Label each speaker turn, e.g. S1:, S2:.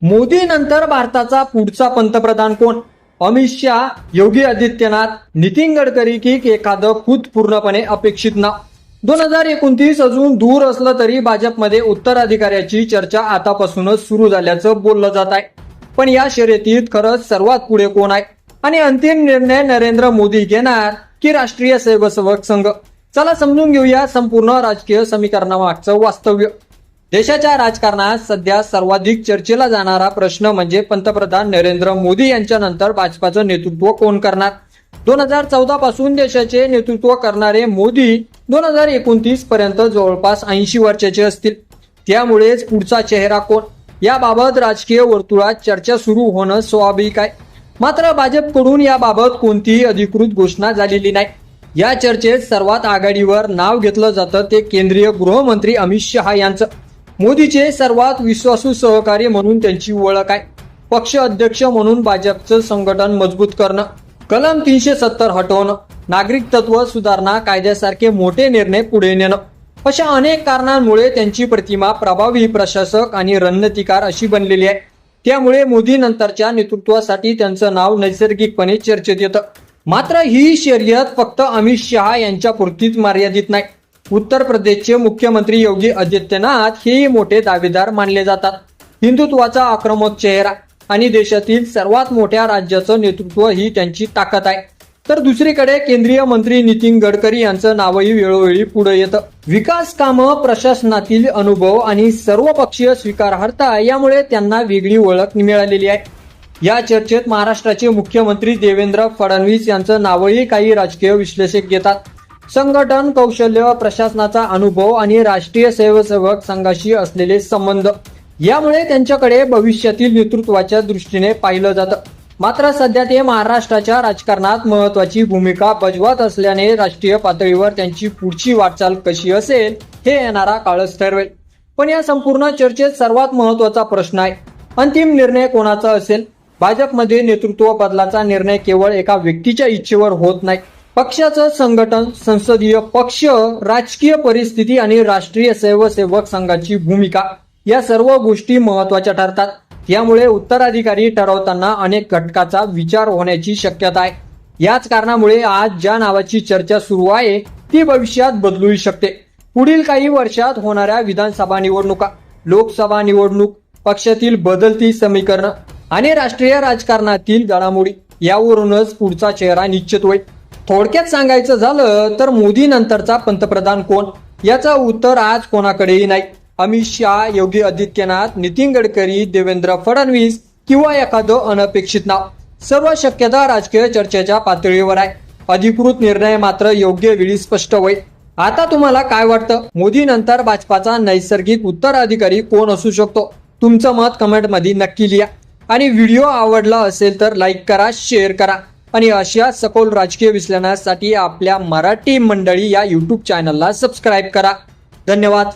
S1: मोदी नंतर भारताचा पुढचा पंतप्रधान कोण? अमित शहा, योगी आदित्यनाथ, नितीन गडकरी की एखादं खुद पूर्णपणे अपेक्षित नाव? 2029 अजून दूर असलं तरी भाजपमध्ये उत्तराधिकाऱ्याची चर्चा आतापासूनच सुरू झाल्याचं बोललं जात आहे. पण या शर्यतीत खरंच सर्वात पुढे कोण आहे आणि अंतिम निर्णय नरेंद्र मोदी घेणार की राष्ट्रीय स्वयंसेवक संघ? चला समजून घेऊया संपूर्ण राजकीय समीकरणामागचं वास्तव्य. देशाच्या राजकारणात सध्या सर्वाधिक चर्चेला जाणारा प्रश्न म्हणजे पंतप्रधान नरेंद्र मोदी यांच्यानंतर भाजपाचं नेतृत्व कोण करणार? 2014 पासून देशाचे नेतृत्व करणारे मोदी 2029 पर्यंत जवळपास 80 वर्षाचे असतील. त्यामुळेच पुढचा चेहरा कोण याबाबत राजकीय वर्तुळात चर्चा सुरू होणं स्वाभाविक आहे. मात्र भाजपकडून याबाबत कोणतीही अधिकृत घोषणा झालेली नाही. या चर्चेत सर्वात आघाडीवर नाव घेतलं जातं ते केंद्रीय गृहमंत्री अमित शहा यांचं. मोदीचे सर्वात विश्वासू सहकारी म्हणून त्यांची ओळख आहे. पक्ष अध्यक्ष म्हणून भाजपचं संघटन मजबूत करणं, कलम 370 हटवणं, नागरिकत्व सुधारणा कायद्यासारखे मोठे निर्णय पुढे नेणं, अशा अनेक कारणांमुळे त्यांची प्रतिमा प्रभावी प्रशासक आणि रणनीतिकार अशी बनलेली आहे. त्यामुळे मोदी नंतरच्या नेतृत्वासाठी त्यांचं नाव नैसर्गिकपणे चर्चेत येतं. मात्र ही शर्यत फक्त अमित शहा यांच्यापुरतीच मर्यादित नाही. उत्तर प्रदेशचे मुख्यमंत्री योगी आदित्यनाथ हेही मोठे दावेदार मानले जातात. हिंदुत्वाचा आक्रमक चेहरा आणि देशातील सर्वात मोठ्या राज्याचं नेतृत्व ही त्यांची ताकद आहे. तर दुसरीकडे केंद्रीय मंत्री नितीन गडकरी यांचं नावही वेळोवेळी पुढे येतं. विकास कामं, प्रशासनातील अनुभव आणि सर्वपक्षीय स्वीकारार्हता यामुळे त्यांना वेगळी ओळख मिळालेली आहे. या चर्चेत महाराष्ट्राचे मुख्यमंत्री देवेंद्र फडणवीस यांचं नावही काही राजकीय विश्लेषक घेतात. संघटन कौशल्य, प्रशासनाचा अनुभव आणि राष्ट्रीय स्वयंसेवक संघाशी असलेले संबंध यामुळे त्यांच्याकडे भविष्यातील नेतृत्वाच्या दृष्टीने पाहिलं जातं. मात्र सध्या ते महाराष्ट्राच्या राजकारणात महत्वाची भूमिका बजावत असल्याने राष्ट्रीय पातळीवर त्यांची पुढची वाटचाल कशी असेल हे येणारा काळच ठरवेल. पण या संपूर्ण चर्चेत सर्वात महत्वाचा प्रश्न आहे, अंतिम निर्णय कोणाचा असेल? भाजपमध्ये नेतृत्व बदलाचा निर्णय केवळ एका व्यक्तीच्या इच्छेवर होत नाही. पक्षाचं संघटन, संसदीय पक्ष, राजकीय परिस्थिती आणि राष्ट्रीय स्वयंसेवक संघाची भूमिका या सर्व गोष्टी महत्वाच्या ठरतात. यामुळे उत्तराधिकारी ठरवताना अनेक घटकाचा विचार होण्याची शक्यता आहे. याच कारणामुळे आज ज्या नावाची चर्चा सुरू आहे ती भविष्यात बदलूही शकते. पुढील काही वर्षात होणाऱ्या विधानसभा निवडणुका, लोकसभा निवडणूक, पक्षातील बदलती समीकरणं आणि राष्ट्रीय राजकारणातील घडामोडी यावरूनच पुढचा चेहरा निश्चित होईल. थोडक्यात सांगायचं झालं तर मोदी नंतरचा पंतप्रधान कोण याचं उत्तर आज कोणाकडेही नाही. अमित शहा, योगी आदित्यनाथ, नितीन गडकरी, देवेंद्र फडणवीस किंवा एखादं अनपेक्षित नाव, सर्व शक्यता राजकीय चर्चेच्या पातळीवर आहे. अधिकृत निर्णय मात्र योग्य वेळी स्पष्ट होईल. आता तुम्हाला काय वाटतं, मोदी नंतर भाजपाचा नैसर्गिक उत्तराधिकारी कोण असू शकतो? तुमचं मत कमेंटमध्ये नक्की लिहा आणि व्हिडिओ आवडला असेल तर लाईक करा, शेअर करा आणि अशा सखोल राजकीय विश्लेषणासाठी आपल्या मराठी मंडळी या YouTube चॅनलला सबस्क्राईब करा. धन्यवाद.